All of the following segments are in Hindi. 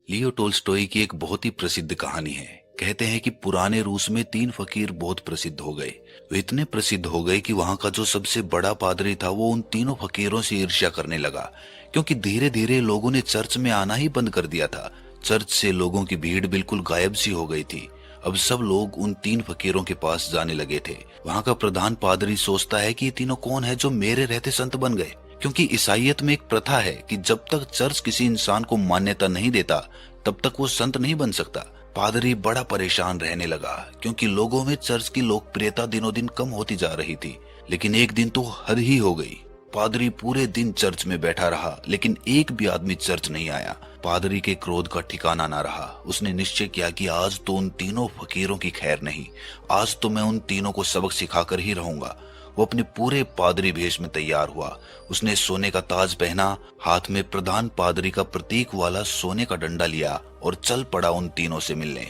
लियो टोल्स्टॉय की एक बहुत ही प्रसिद्ध कहानी है। कहते हैं कि पुराने रूस में 3 फकीर बहुत प्रसिद्ध हो गए। वे इतने प्रसिद्ध हो गए कि वहां का जो सबसे बड़ा पादरी था वो उन तीनों फकीरों से ईर्ष्या करने लगा, क्योंकि धीरे धीरे लोगों ने चर्च में आना ही बंद कर दिया था। चर्च से लोगों की भीड़ बिल्कुल गायब सी हो गई थी। अब सब लोग उन 3 फकीरों के पास जाने लगे थे। वहां का प्रधान पादरी सोचता है कि ये तीनों कौन है जो मेरे रहते संत बन गए, क्योंकि ईसाईयत में एक प्रथा है कि जब तक चर्च किसी इंसान को मान्यता नहीं देता तब तक वो संत नहीं बन सकता। पादरी बड़ा परेशान रहने लगा, क्योंकि लोगों में चर्च की लोकप्रियता दिनों दिन कम होती जा रही थी। लेकिन एक दिन तो हद ही हो गई। पादरी पूरे दिन चर्च में बैठा रहा, लेकिन एक भी आदमी चर्च नहीं आया। पादरी के क्रोध का ठिकाना ना रहा। उसने निश्चय किया कि आज तो उन तीनों फकीरों की खैर नहीं, आज तो मैं उन तीनों को सबक सिखाकर ही रहूंगा। वो अपने पूरे पादरी भेष में तैयार हुआ। उसने सोने का ताज पहना, हाथ में प्रधान पादरी का प्रतीक वाला सोने का डंडा लिया और चल पड़ा उन तीनों से मिलने।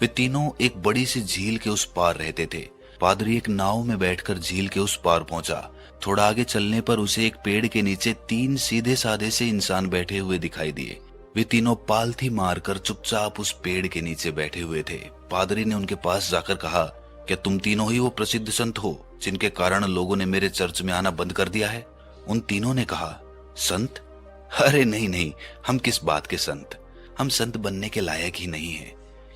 वे तीनों एक बड़ी सी झील के उस पार रहते थे। पादरी एक नाव में बैठकर झील के उस पार पहुंचा। थोड़ा आगे चलने पर उसे एक पेड़ के नीचे 3 सीधे साधे से इंसान बैठे हुए दिखाई दिए। वे तीनों पालथी मारकर चुपचाप उस पेड़ के नीचे बैठे हुए थे। पादरी ने उनके पास जाकर कहा, क्या तुम तीनों ही वो प्रसिद्ध संत हो जिनके कारण लोगों ने मेरे चर्च में आना बंद कर दिया है? उन तीनों ने कहा, संत? अरे नहीं नहीं, हम किस बात के संत? हम संत बनने के लायक ही नहीं हैं।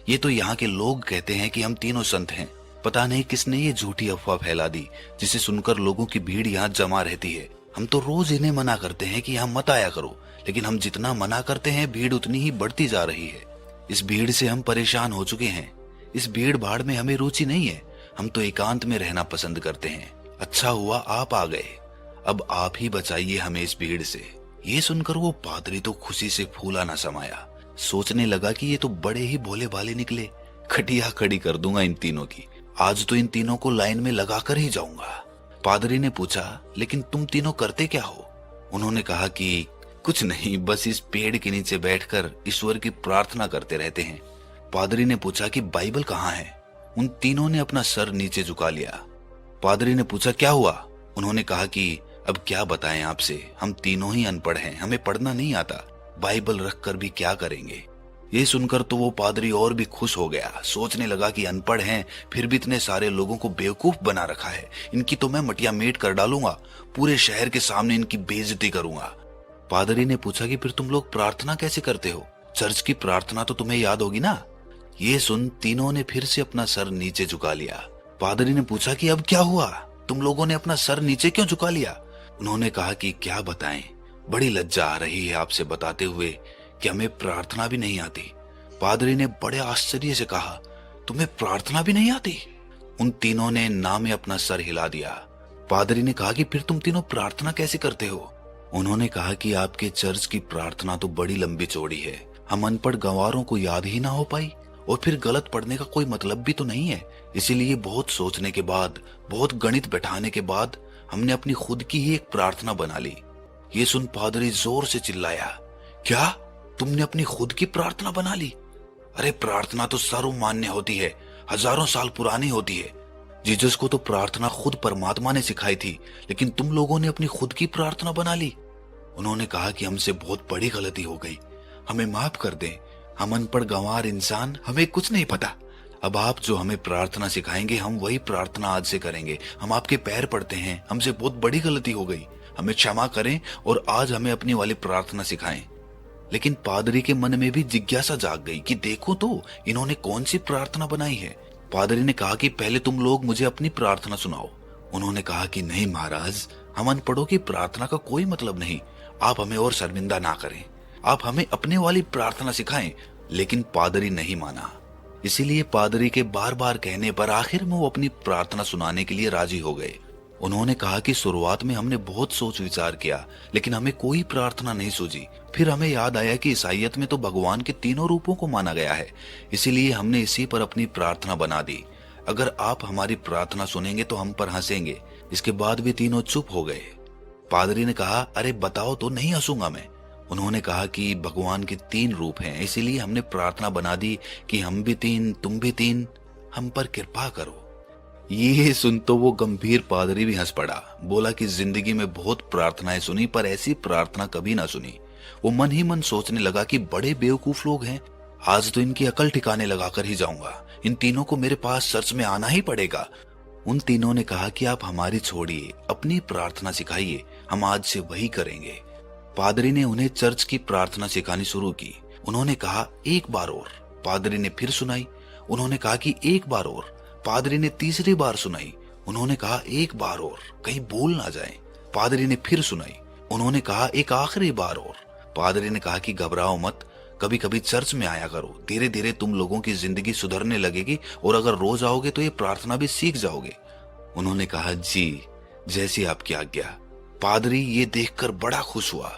ये तो यहाँ के लोग कहते हैं कि हम तीनों संत हैं। पता नहीं किसने ये झूठी अफवाह फैला दी, जिसे सुनकर लोगों की भीड़ यहाँ जमा रहती है। हम तो रोज इन्हें मना करते हैं कि यहाँ मत आया करो, लेकिन हम जितना मना करते हैं भीड़ उतनी ही बढ़ती जा रही है। इस भीड़ से हम परेशान हो चुके हैं। इस भीड़ भाड़ में हमें रुचि नहीं है। हम तो एकांत में रहना पसंद करते हैं। अच्छा हुआ आप आ गए। अब आप ही बचाइए हमें इस भीड़ से। ये सुनकर वो पादरी तो खुशी से फूला ना समाया। सोचने लगा कि ये तो बड़े ही भोले भाले निकले। खटिया खड़ी कर दूंगा इन तीनों की। आज तो इन तीनों को लाइन में लगा कर ही जाऊंगा। पादरी ने पूछा, लेकिन तुम तीनों करते क्या हो? उन्होंने कहा कि कुछ नहीं, बस इस पेड़ के नीचे बैठकर ईश्वर की प्रार्थना करते रहते हैं। पादरी ने पूछा कि बाइबल कहाँ है? उन तीनों ने अपना सर नीचे झुका लिया। पादरी ने पूछा, क्या हुआ? उन्होंने कहा कि अब क्या बताएं आपसे, हम तीनों ही अनपढ़ हैं, हमें पढ़ना नहीं आता। बाइबल रखकर भी क्या करेंगे? ये सुनकर तो वो पादरी और भी खुश हो गया। सोचने लगा कि अनपढ़ हैं फिर भी इतने सारे लोगों को बेवकूफ बना रखा है। इनकी तो मैं मटिया मेट कर डालूंगा, पूरे शहर के सामने इनकी बेइज्जती करूंगा। पादरी ने पूछा कि फिर तुम लोग प्रार्थना कैसे करते हो? चर्च की प्रार्थना तो तुम्हें याद होगी ना? ये सुन तीनों ने फिर से अपना सर नीचे झुका लिया। पादरी ने पूछा कि अब क्या हुआ? तुम लोगों ने अपना सर नीचे क्यों झुका लिया? उन्होंने कहा कि क्या बताएं, बड़ी लज्जा आ रही है आपसे बताते हुए कि हमें प्रार्थना भी नहीं आती। पादरी ने बड़े आश्चर्य से कहा, तुम्हें प्रार्थना भी नहीं आती? उन तीनों ने ना में अपना सर हिला दिया। पादरी ने कहा कि फिर तुम तीनों प्रार्थना कैसे करते हो? उन्होंने कहा कि आपके चर्च की प्रार्थना तो बड़ी लंबी चौड़ी है, हम अनपढ़ गंवारों को याद ही ना हो पाई, और फिर गलत पढ़ने का कोई मतलब भी तो नहीं है। इसीलिए बहुत सोचने के बाद, बहुत गणित बैठाने के बाद हमने अपनी खुद की ही एक प्रार्थना बना ली। ये सुन पादरी जोर से चिल्लाया, क्या तुमने अपनी खुद की प्रार्थना बना ली? अरे प्रार्थना तो सर्वमान्य होती है, हजारों साल पुरानी होती है। जीसस को तो प्रार्थना खुद परमात्मा ने सिखाई थी, लेकिन तुम लोगों ने अपनी खुद की प्रार्थना बना ली। उन्होंने कहा कि हमसे बहुत बड़ी गलती हो गई, हमें माफ कर दें। हम अनपढ़ गंवार इंसान, हमें कुछ नहीं पता। अब आप जो हमें प्रार्थना सिखाएंगे हम वही प्रार्थना आज से करेंगे। हम आपके पैर पड़ते हैं, हमसे बहुत बड़ी गलती हो गई, हमें क्षमा करें और आज हमें अपनी वाली प्रार्थना सिखाएं। लेकिन पादरी के मन में भी जिज्ञासा जाग गई कि देखो तो इन्होंने कौन सी प्रार्थना बनाई है। पादरी ने कहा कि पहले तुम लोग मुझे अपनी प्रार्थना सुनाओ। उन्होंने कहा कि नहीं महाराज, हम अनपढ़ों की प्रार्थना का कोई मतलब नहीं। आप हमें और शर्मिंदा ना करें, आप हमें अपने वाली प्रार्थना सिखाएं। लेकिन पादरी नहीं माना। इसीलिए पादरी के बार बार कहने पर आखिर में वो अपनी प्रार्थना सुनाने के लिए राजी हो गए। उन्होंने कहा कि शुरुआत में हमने बहुत सोच विचार किया, लेकिन हमें कोई प्रार्थना नहीं सूझी। फिर हमें याद आया कि ईसाईयत में तो भगवान के तीनों रूपों को माना गया है, इसीलिए हमने इसी पर अपनी प्रार्थना बना दी। अगर आप हमारी प्रार्थना सुनेंगे तो हम पर हंसेंगे। इसके बाद भी तीनों चुप हो गए। पादरी ने कहा, अरे बताओ तो, नहीं हंसूंगा मैं। उन्होंने कहा कि भगवान के 3 रूप हैं, इसीलिए हमने प्रार्थना बना दी कि हम भी 3, तुम भी 3, हम पर कृपा करो। ये सुन तो वो गंभीर पादरी भी हंस पड़ा। बोला कि जिंदगी में बहुत प्रार्थनाएं सुनी पर ऐसी प्रार्थना कभी ना सुनी। वो मन ही मन सोचने लगा कि बड़े बेवकूफ लोग हैं, आज तो इनकी अकल ठिकाने लगा कर ही जाऊंगा। इन तीनों को मेरे पास चर्च में आना ही पड़ेगा। उन तीनों ने कहा कि आप हमारी छोड़िए, अपनी प्रार्थना सिखाइए, हम आज से वही करेंगे। पादरी ने उन्हें चर्च की प्रार्थना सिखानी शुरू की। उन्होंने कहा एक बार और। पादरी ने फिर सुनाई। उन्होंने कहा कि एक बार और। पादरी ने तीसरी बार सुनाई। उन्होंने कहा एक बार और, कहीं भूल ना जाए। पादरी ने फिर सुनाई। उन्होंने कहा एक आखिरी बार और। पादरी ने कहा कि घबराओ मत, कभी कभी चर्च में आया करो, धीरे धीरे तुम लोगों की जिंदगी सुधरने लगेगी और अगर रोज आओगे तो ये प्रार्थना भी सीख जाओगे। उन्होंने कहा जी, जैसी आपकी आज्ञा। पादरी ये देखकर बड़ा खुश हुआ।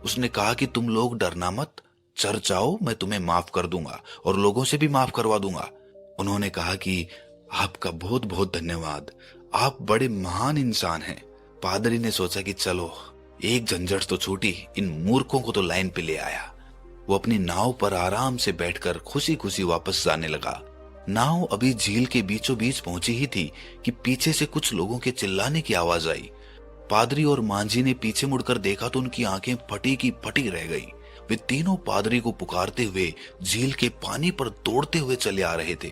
उसने कहा कि तुम लोग डरना मत, चर्च आओ, मैं तुम्हें माफ कर दूंगा और लोगों से भी माफ करवा दूंगा। उन्होंने कहा कि आपका बहुत बहुत धन्यवाद, आप बड़े महान इंसान हैं। पादरी ने सोचा कि चलो एक झंझट तो छूटी, इन मूर्खों को तो लाइन पे ले आया। वो अपनी नाव पर आराम से बैठकर खुशी खुशी वापस जाने लगा। नाव अभी झील के बीचों बीच पहुंची ही थी कि पीछे से कुछ लोगों के चिल्लाने की आवाज आई। पादरी और मांझी ने पीछे मुड़कर देखा तो उनकी आंखें फटी की फटी रह गई। वे तीनों पादरी को पुकारते हुए झील के पानी पर दौड़ते हुए चले आ रहे थे।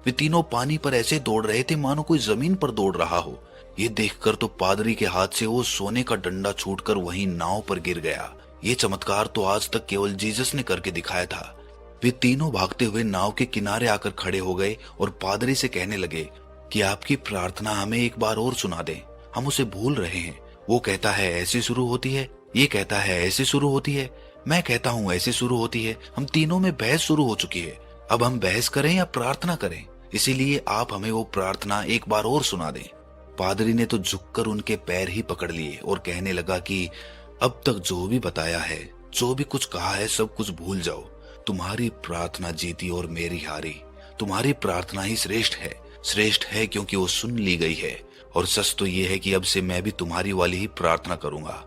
वे तीनों पानी पर ऐसे दौड़ रहे थे मानो कोई जमीन पर दौड़ रहा हो। ये देखकर तो पादरी के हाथ से वो सोने का डंडा छूटकर वहीं नाव पर गिर गया। ये चमत्कार तो आज तक केवल जीसस ने करके दिखाया था। वे तीनों भागते हुए नाव के किनारे आकर खड़े हो गए और पादरी से कहने लगे कि आपकी प्रार्थना हमें एक बार और सुना दें, हम उसे भूल रहे हैं। वो कहता है ऐसे शुरू होती है, ये कहता है ऐसे शुरू होती है, मैं कहता हूँ ऐसे शुरू होती है। हम तीनों में बहस शुरू हो चुकी है। अब हम बहस करें या प्रार्थना करें? इसीलिए आप हमें वो प्रार्थना एक बार और सुना दें। पादरी ने तो झुककर उनके पैर ही पकड़ लिए और कहने लगा कि अब तक जो भी बताया है, जो भी कुछ कहा है, सब कुछ भूल जाओ। तुम्हारी प्रार्थना जीती और मेरी हारी। तुम्हारी प्रार्थना ही श्रेष्ठ है। श्रेष्ठ है क्योंकि वो सुन ली गई है। और सच तो ये है कि अब से मैं भी तुम्हारी वाली ही प्रार्थना करूंगा।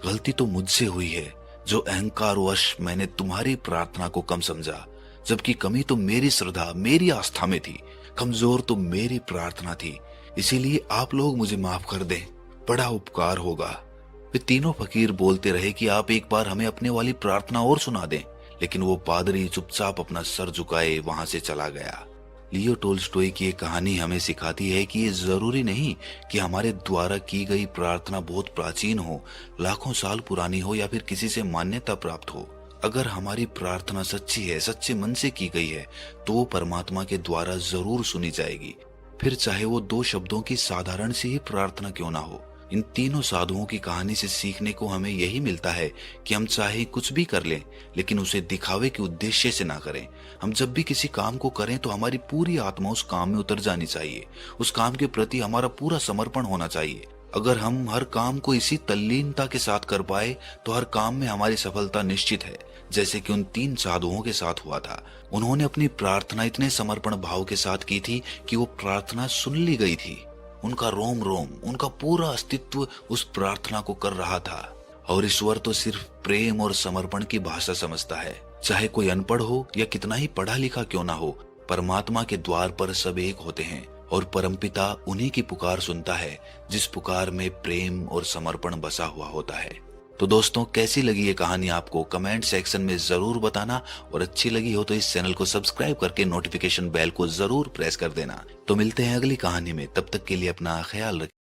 गलती तो मुझसे हुई है, जो अहंकारवश मैंने तुम्हारी प्रार्थना को कम समझा, जबकि कमी तो मेरी श्रद्धा, मेरी आस्था में थी, कमजोर तो मेरी प्रार्थना थी। इसीलिए आप लोग मुझे माफ कर दें, बड़ा उपकार होगा। वे तीनों फकीर बोलते रहे कि आप एक बार हमें अपने वाली प्रार्थना और सुना दें, लेकिन वो पादरी चुपचाप अपना सर झुकाए वहां से चला गया। लियो टोल्स्टॉय की ये कहानी हमें सिखाती है कि ये जरूरी नहीं कि हमारे द्वारा की गई प्रार्थना बहुत प्राचीन हो, लाखों साल पुरानी हो या फिर किसी से मान्यता प्राप्त हो। अगर हमारी प्रार्थना सच्ची है, सच्चे मन से की गई है, तो वो परमात्मा के द्वारा जरूर सुनी जाएगी। फिर चाहे वो 2 शब्दों की साधारण सी ही प्रार्थना क्यों ना हो। इन तीनों साधुओं की कहानी से सीखने को हमें यही मिलता है कि हम चाहे कुछ भी कर लें, लेकिन उसे दिखावे के उद्देश्य से ना करें। हम जब भी किसी काम को करें तो हमारी पूरी आत्मा उस काम में उतर जानी चाहिए। उस काम के प्रति हमारा पूरा समर्पण होना चाहिए। अगर हम हर काम को इसी तल्लीनता के साथ कर पाए तो हर काम में हमारी सफलता निश्चित है, जैसे कि उन 3 साधुओं के साथ हुआ था। उन्होंने अपनी प्रार्थना इतने समर्पण भाव के साथ की थी कि वो प्रार्थना सुन ली गई थी। उनका रोम रोम, उनका पूरा अस्तित्व उस प्रार्थना को कर रहा था। और ईश्वर तो सिर्फ प्रेम और समर्पण की भाषा समझता है। चाहे कोई अनपढ़ हो या कितना ही पढ़ा लिखा क्यों ना हो, परमात्मा के द्वार पर सब एक होते हैं और परमपिता उन्हीं की पुकार सुनता है जिस पुकार में प्रेम और समर्पण बसा हुआ होता है। तो दोस्तों, कैसी लगी ये कहानी आपको कमेंट सेक्शन में जरूर बताना, और अच्छी लगी हो तो इस चैनल को सब्सक्राइब करके नोटिफिकेशन बेल को जरूर प्रेस कर देना। तो मिलते हैं अगली कहानी में, तब तक के लिए अपना ख्याल रखिए।